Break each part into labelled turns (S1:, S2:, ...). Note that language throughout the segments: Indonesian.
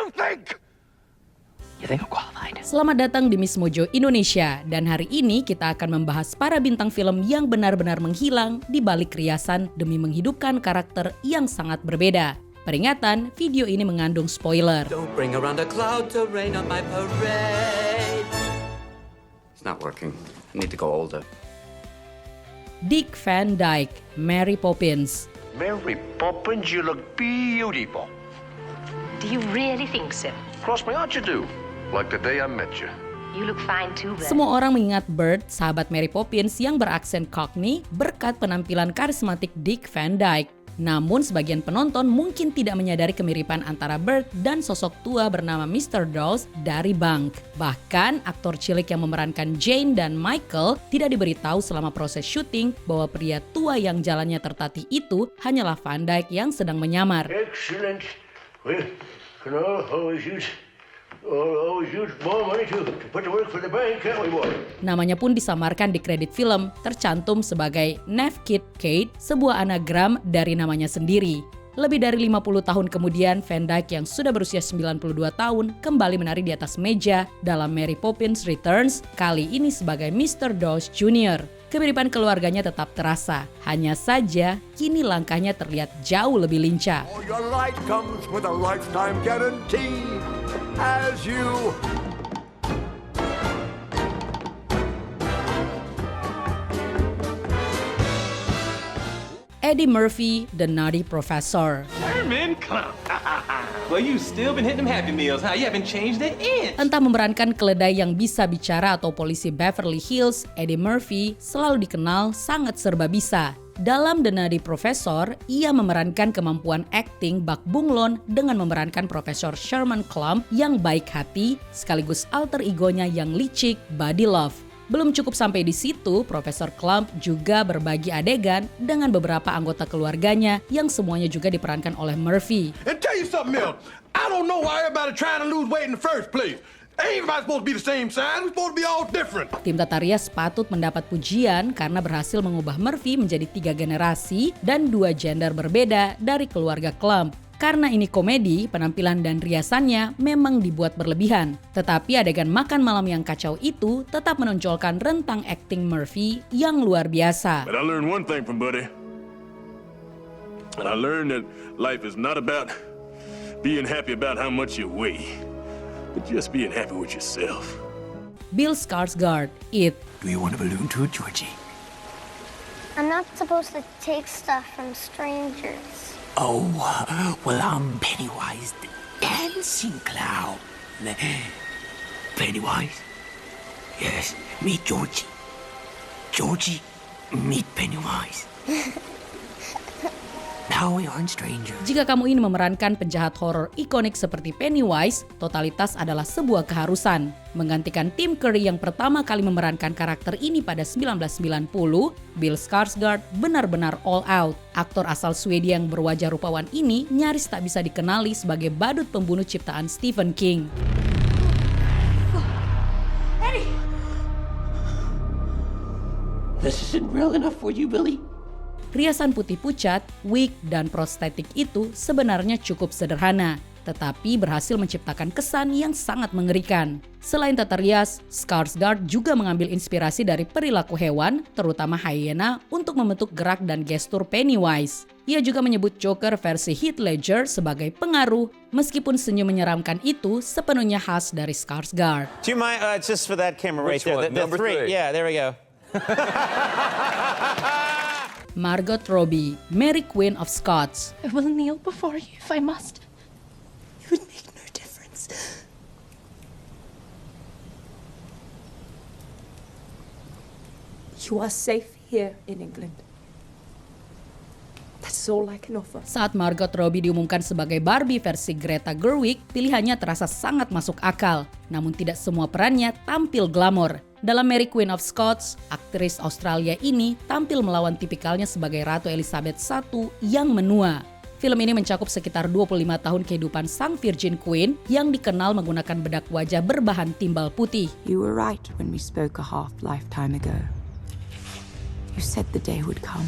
S1: You think I'm qualified?
S2: Selamat datang di Miss Mojo Indonesia, dan hari ini kita akan membahas para bintang film yang benar-benar menghilang di balik riasan demi menghidupkan karakter yang sangat berbeda. Peringatan, video ini mengandung spoiler.
S3: Don't bring around a cloud to rain on my parade.
S1: It's not working. I need to go older.
S2: Dick Van Dyke, Mary Poppins.
S4: Mary Poppins, you look beautiful.
S5: Do you really think so?
S4: Cross my heart you do. Like the day I met you.
S5: You look fine too, Bert.
S2: Semua orang mengingat Bert, sahabat Mary Poppins yang beraksen Cockney, berkat penampilan karismatik Dick Van Dyke. Namun sebagian penonton mungkin tidak menyadari kemiripan antara Bert dan sosok tua bernama Mr. Dawes dari Bunk. Bahkan aktor cilik yang memerankan Jane dan Michael tidak diberitahu selama proses syuting bahwa pria tua yang jalannya tertatih itu hanyalah Van Dyke yang sedang menyamar.
S4: Excellent. Well, can always use more money to put to work for the bank, can't we, boy?
S2: Namanya pun disamarkan di kredit film, tercantum sebagai Nev Kid Kate, sebuah anagram dari namanya sendiri. Lebih dari 50 tahun kemudian, Van Dyke yang sudah berusia 92 tahun kembali menari di atas meja dalam Mary Poppins Returns, kali ini sebagai Mr. Dawes Jr. Kemiripan keluarganya tetap terasa, hanya saja kini langkahnya terlihat jauh lebih lincah.
S6: All your light comes with a lifetime guarantee. As you
S2: Eddie Murphy, The Nutty Professor.
S7: Herman Klump. Well, you still been hitting them Happy Meals, huh? You haven't changed an inch.
S2: Entah memerankan keledai yang bisa bicara atau polisi Beverly Hills, Eddie Murphy selalu dikenal sangat serba bisa. Dalam The Nutty Professor, ia memerankan kemampuan akting Buck Bunglon dengan memerankan Profesor Sherman Klump yang baik hati, sekaligus alter egonya yang licik, Buddy Love. Belum cukup sampai di situ, Profesor Klump juga berbagi adegan dengan beberapa anggota keluarganya yang semuanya juga diperankan oleh Murphy.
S6: and tell you something else. I don't know why everybody trying to lose weight in the first place. Ain't everybody supposed to be the same size? We're supposed to be all different.
S2: Tim Tata Rias patut mendapat pujian karena berhasil mengubah Murphy menjadi 3 generasi dan 2 gender berbeda dari keluarga Klump. Karena ini komedi, penampilan dan riasannya memang dibuat berlebihan. Tetapi adegan makan malam yang kacau itu tetap menonjolkan rentang akting Murphy yang luar biasa.
S6: But I learned one thing from Buddy. And I learned that life is not about being happy about how much you weigh, but just being happy with yourself.
S2: Bill Skarsgård, It.
S1: Do you want a balloon too, Georgie?
S8: I'm not supposed to take stuff from strangers.
S1: Oh, well, I'm Pennywise the dancing clown. Pennywise? Yes, meet Georgie. Georgie, meet Pennywise. Now we aren't strangers.
S2: Jika kamu ingin memerankan penjahat horor ikonik seperti Pennywise, totalitas adalah sebuah keharusan. Menggantikan Tim Curry yang pertama kali memerankan karakter ini pada 1990, Bill Skarsgård benar-benar all out. Aktor asal Swedia yang berwajah rupawan ini nyaris tak bisa dikenali sebagai badut pembunuh ciptaan Stephen King.
S5: Eddie!
S1: This isn't real enough for you, Billy.
S2: Riasan putih pucat, wig, dan prostetik itu sebenarnya cukup sederhana, tetapi berhasil menciptakan kesan yang sangat mengerikan. Selain tata rias, Skarsgård juga mengambil inspirasi dari perilaku hewan, terutama hyena, untuk membentuk gerak dan gestur Pennywise. Ia juga menyebut Joker versi Heath Ledger sebagai pengaruh, meskipun senyum menyeramkan itu sepenuhnya khas dari Skarsgård.
S9: Do you mind, just for that camera right
S3: Which
S9: there,
S3: one?
S9: the
S3: Number
S9: three.
S3: three.
S9: Yeah, there we go.
S2: Margot Robbie, Mary Queen of Scots.
S10: I will kneel before you if I must.
S1: It would make no difference.
S10: You are safe here in England. That's all I can offer.
S2: Saat Margot Robbie diumumkan sebagai Barbie versi Greta Gerwig, pilihannya terasa sangat masuk akal. Namun tidak semua perannya tampil glamor. Dalam Mary Queen of Scots, aktris Australia ini tampil melawan tipikalnya sebagai Ratu Elizabeth I yang menua. Film ini mencakup sekitar 25 tahun kehidupan sang Virgin Queen yang dikenal menggunakan bedak wajah berbahan timbal putih.
S10: You were right when we spoke a half-lifetime ago. You said the day would come.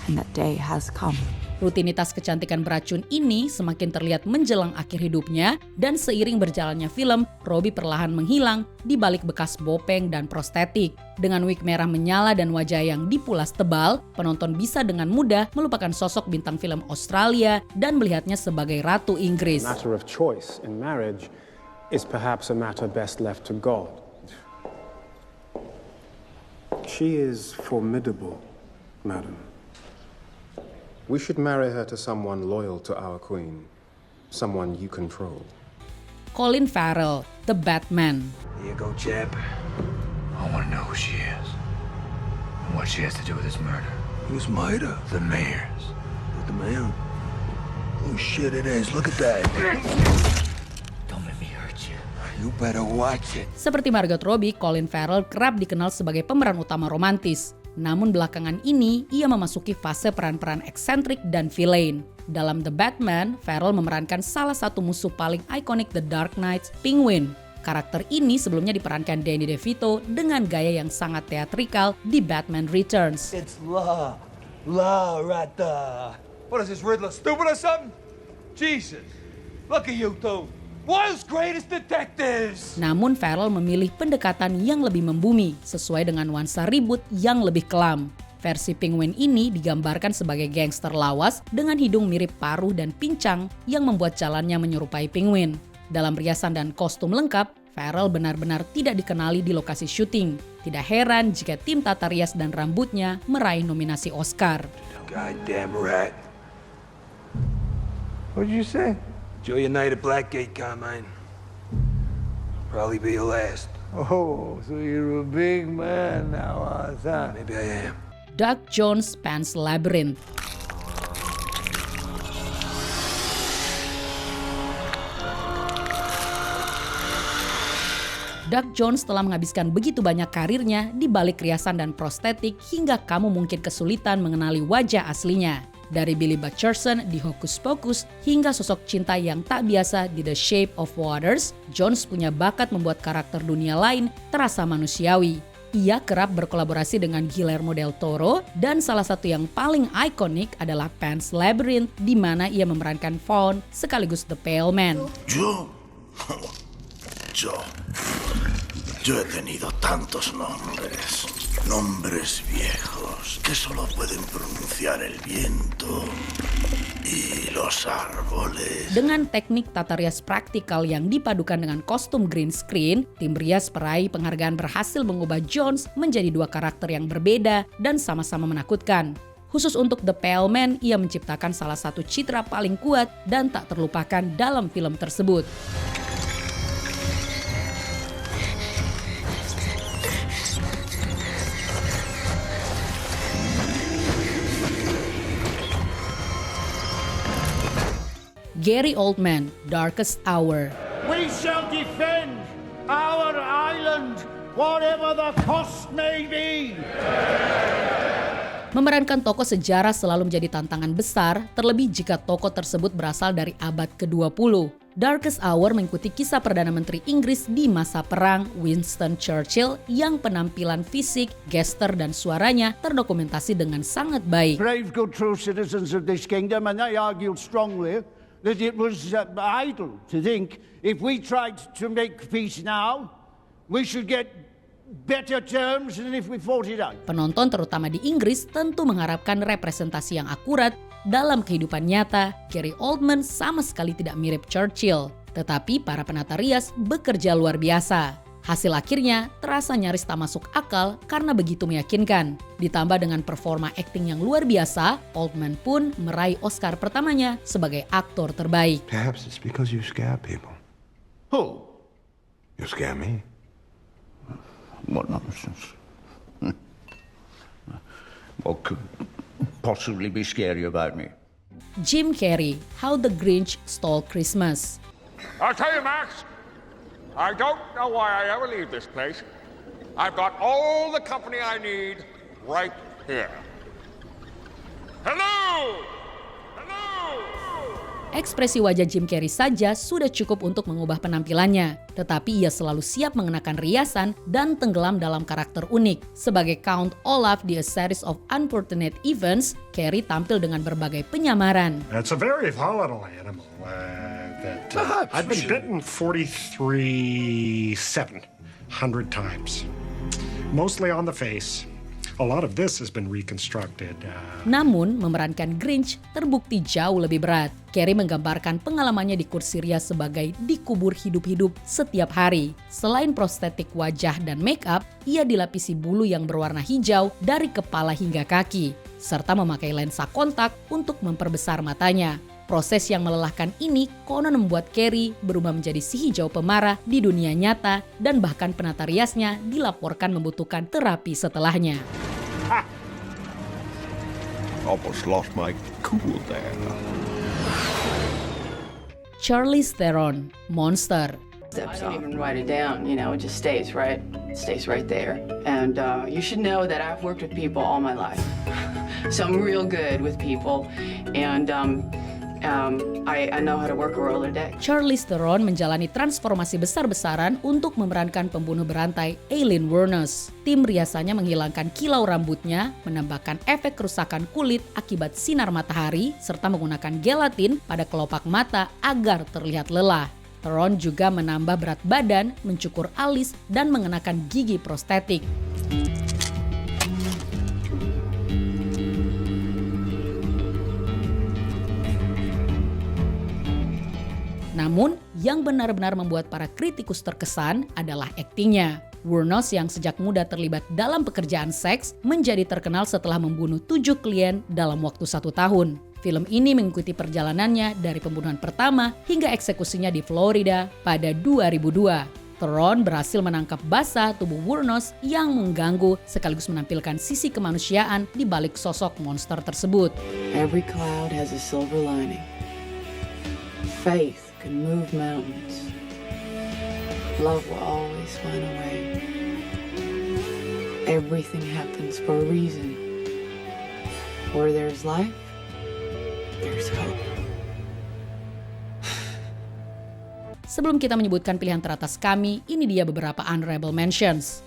S10: And that day has come.
S2: Rutinitas kecantikan beracun ini semakin terlihat menjelang akhir hidupnya dan seiring berjalannya film, Robbie perlahan menghilang di balik bekas bopeng dan prostetik. Dengan wig merah menyala dan wajah yang dipulas tebal, penonton bisa dengan mudah melupakan sosok bintang film Australia dan melihatnya sebagai Ratu Inggris.
S11: The matter of choice in marriage is perhaps a matter best left to God. She is formidable, madam. We should marry her to someone loyal to our queen, someone you control.
S2: Colin Farrell, The Batman.
S12: Here you go, Jeb. I want to know who she is and what she has to do with this murder. Whose murder? The mayor's. The mayor? Oh shit, it is. Look at that. Don't let me hurt you. You better watch it.
S2: Seperti Margot Robbie, Colin Farrell kerap dikenal sebagai pemeran utama romantis. Namun belakangan ini, ia memasuki fase peran-peran eksentrik dan villain. Dalam The Batman, Farrell memerankan salah satu musuh paling ikonik The Dark Knight, Penguin. Karakter ini sebelumnya diperankan Danny DeVito dengan gaya yang sangat teatrikal di Batman Returns.
S12: It's law right there. What is this, Riddler, stupid or something? Jesus, look at you two. World's greatest detectives.
S2: Namun Farrell memilih pendekatan yang lebih membumi sesuai dengan nuansa ribut yang lebih kelam. Versi Penguin ini digambarkan sebagai gangster lawas dengan hidung mirip paruh dan pincang yang membuat jalannya menyerupai penguin. Dalam riasan dan kostum lengkap, Farrell benar-benar tidak dikenali di lokasi syuting. Tidak heran jika tim tata rias dan rambutnya meraih nominasi Oscar.
S12: Goddamn rat. What did you say? Enjoy your night at Blackgate, Carmine. Probably be your last.
S13: Oh, so you're a big man now, huh?
S12: Maybe I am.
S2: Doug Jones' Pan's Labyrinth. Doug Jones telah menghabiskan begitu banyak karirnya di balik riasan dan prostetik hingga kamu mungkin kesulitan mengenali wajah aslinya. Dari Billy Butcherson di Hocus Pocus hingga sosok cinta yang tak biasa di The Shape of Waters, Jones punya bakat membuat karakter dunia lain terasa manusiawi. Ia kerap berkolaborasi dengan Guillermo del Toro dan salah satu yang paling ikonik adalah Pan's Labyrinth di mana ia memerankan Fawn sekaligus The Pale Man.
S14: Yo he tenido tantos nombres viejos que solo pueden pronunciar el viento y los árboles.
S2: Dengan teknik tata rias praktikal yang dipadukan dengan kostum green screen, tim rias peraih penghargaan berhasil mengubah Jones menjadi dua karakter yang berbeda dan sama-sama menakutkan. Khusus untuk The Pale Man, ia menciptakan salah satu citra paling kuat dan tak terlupakan dalam film tersebut. Gary Oldman, Darkest Hour.
S13: We shall defend our island, whatever the cost may be.
S2: Memerankan tokoh sejarah selalu menjadi tantangan besar, terlebih jika tokoh tersebut berasal dari abad ke-20. Darkest Hour mengikuti kisah Perdana Menteri Inggris di masa perang, Winston Churchill, yang penampilan fisik, gestur, dan suaranya terdokumentasi dengan sangat baik.
S13: Brave, good, true citizens of this kingdom, and they argued strongly that it was idle to think if we tried to make peace now, we should get better terms than if we fought it out.
S2: Penonton terutama di Inggris tentu mengharapkan representasi yang akurat. Dalam kehidupan nyata, Gary Oldman sama sekali tidak mirip Churchill. Tetapi para penata rias bekerja luar biasa. Hasil akhirnya terasa nyaris tak masuk akal karena begitu meyakinkan. Ditambah dengan performa akting yang luar biasa, Oldman pun meraih Oscar pertamanya sebagai aktor terbaik.
S14: Perhaps it's because you scare people.
S13: Who?
S14: You scare me.
S15: What nonsense. What could possibly be scary about me?
S2: Jim Carrey, How the Grinch Stole Christmas.
S16: I'll tell you, Max. I don't know why I ever leave this place. I've got all the company I need right here. Hello! Hello!
S2: Ekspresi wajah Jim Carrey saja sudah cukup untuk mengubah penampilannya. Tetapi ia selalu siap mengenakan riasan dan tenggelam dalam karakter unik. Sebagai Count Olaf di A Series of Unfortunate Events, Carrey tampil dengan berbagai penyamaran.
S17: It's a very volatile animal. I've been bitten 43,700 times, mostly on the face. A lot of this has been reconstructed.
S2: Namun, memerankan Grinch terbukti jauh lebih berat. Carrey menggambarkan pengalamannya di kursi ria sebagai dikubur hidup-hidup setiap hari. Selain prostetik wajah dan make up, ia dilapisi bulu yang berwarna hijau dari kepala hingga kaki, serta memakai lensa kontak untuk memperbesar matanya. Proses yang melelahkan ini konon membuat Carrey berubah menjadi si hijau pemarah di dunia nyata dan bahkan penata riasnya dilaporkan membutuhkan terapi setelahnya.
S12: Almost lost my cool there.
S2: Charlize Theron, Monster.
S18: I don't even write it down, it just stays right there. And you should know that I've worked with people all my life. So I'm real good with people. And I know how to work a Rolodex.
S2: Charlize Theron menjalani transformasi besar-besaran untuk memerankan pembunuh berantai Aileen Wuornos. Tim riasannya menghilangkan kilau rambutnya, menambahkan efek kerusakan kulit akibat sinar matahari, serta menggunakan gelatin pada kelopak mata agar terlihat lelah. Theron juga menambah berat badan, mencukur alis, dan mengenakan gigi prostetik. Namun, yang benar-benar membuat para kritikus terkesan adalah aktingnya. Wuornos yang sejak muda terlibat dalam pekerjaan seks menjadi terkenal setelah membunuh 7 klien dalam waktu 1 tahun. Film ini mengikuti perjalanannya dari pembunuhan pertama hingga eksekusinya di Florida pada 2002. Theron berhasil menangkap basah tubuh Wuornos yang mengganggu sekaligus menampilkan sisi kemanusiaan di balik sosok monster tersebut.
S18: Every cloud has a silver lining. Faith can move mountains. Love will always find a way. Everything happens for a reason. Where there's life, there's hope.
S2: Sebelum kita menyebutkan pilihan teratas kami, ini dia beberapa honorable mentions.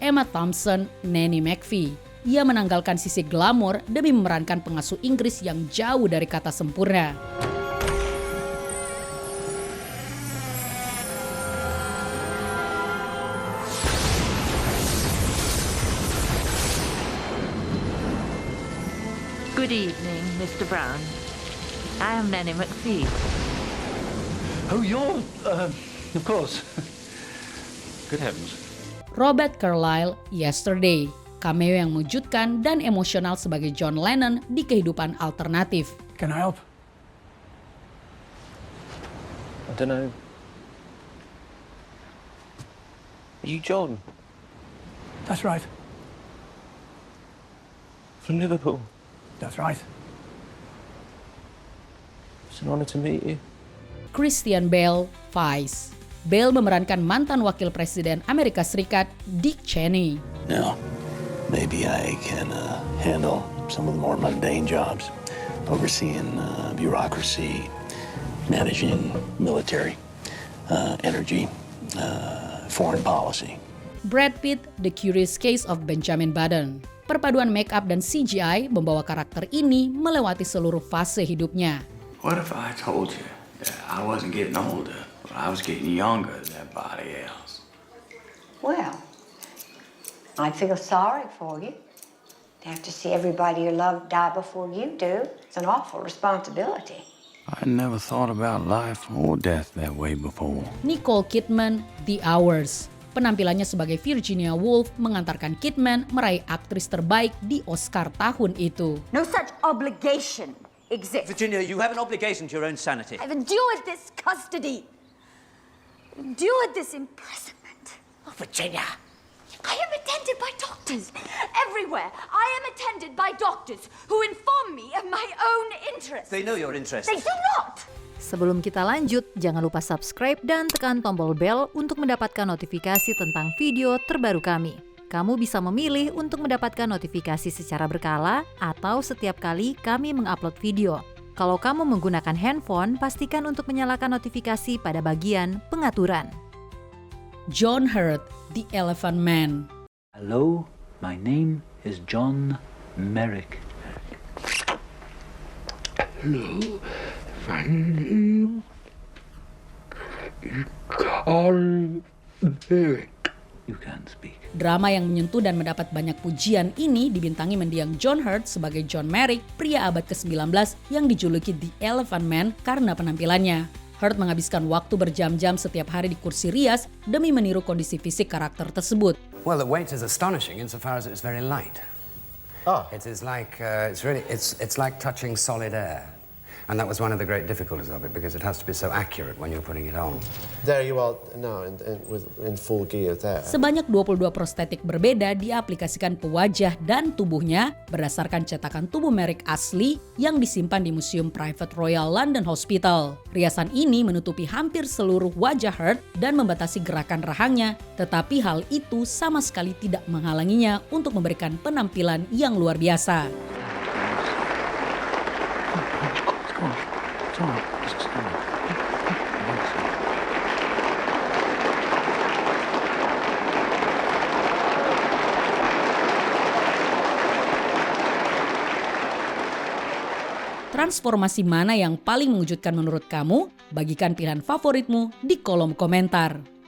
S2: Emma Thompson, Nanny McPhee. Ia menanggalkan sisi glamor demi memerankan pengasuh Inggris yang jauh dari kata sempurna.
S19: Good evening, Mr. Brown. I am Nanny McPhee.
S20: Oh, you're, of course. Good heavens.
S2: Robert Carlyle, Yesterday. Cameo yang mengejutkan dan emosional sebagai John Lennon di kehidupan alternatif.
S20: Can I help? I don't know. Are you John? That's right. From Liverpool? That's right. It's an honor to meet you.
S2: Christian Bale, Vice. Bale memerankan mantan wakil presiden Amerika Serikat, Dick Cheney.
S14: Now, maybe I can handle some of the more mundane jobs, overseeing bureaucracy, managing military, energy, foreign policy.
S2: Brad Pitt, The Curious Case of Benjamin Button. Perpaduan make up dan CGI membawa karakter ini melewati seluruh fase hidupnya.
S21: What if I told you that I wasn't getting older, but I was getting younger than everybody else?
S22: Well, I'd feel sorry for you. To have to see everybody you love die before you do. It's an awful responsibility.
S21: I never thought about life or death that way before.
S2: Nicole Kidman, The Hours. Penampilannya sebagai Virginia Woolf mengantarkan Kidman meraih aktris terbaik di Oscar tahun itu.
S23: No such obligation exists.
S24: Virginia, you have an obligation to your own sanity.
S23: I've endured this custody. Endured this imprisonment.
S24: Oh, Virginia.
S23: I am attended by doctors everywhere. I am attended by doctors who inform me of my own interests.
S24: They know your interests.
S23: They do not.
S25: Sebelum kita lanjut, jangan lupa subscribe dan tekan tombol bel untuk mendapatkan notifikasi tentang video terbaru kami. Kamu bisa memilih untuk mendapatkan notifikasi secara berkala atau setiap kali kami mengupload video. Kalau kamu menggunakan handphone, pastikan untuk menyalakan notifikasi pada bagian pengaturan.
S2: John Hurt, The Elephant Man.
S4: Hello, my name is John Merrick.
S12: Hello, my name is Carl Merrick.
S4: You can't speak.
S2: Drama yang menyentuh dan mendapat banyak pujian ini dibintangi mendiang John Hurt sebagai John Merrick, pria abad ke-19 yang dijuluki The Elephant Man karena penampilannya. Hurt menghabiskan waktu berjam-jam setiap hari di kursi rias demi meniru kondisi fisik karakter tersebut.
S5: Well, the weight is astonishing insofar as it's very light. It is like it's like touching solid air. And that was one of the great difficulties of it, because it has to be so accurate when you're putting it on.
S11: There you are now in full gear there.
S2: Sebanyak 22 prostetik berbeda diaplikasikan ke wajah dan tubuhnya berdasarkan cetakan tubuh Merrick asli yang disimpan di Museum Private Royal London Hospital. Riasan ini menutupi hampir seluruh wajah Hurt dan membatasi gerakan rahangnya, tetapi hal itu sama sekali tidak menghalanginya untuk memberikan penampilan yang luar biasa. Transformasi mana yang paling mengejutkan menurut kamu? Bagikan pilihan favoritmu di kolom komentar.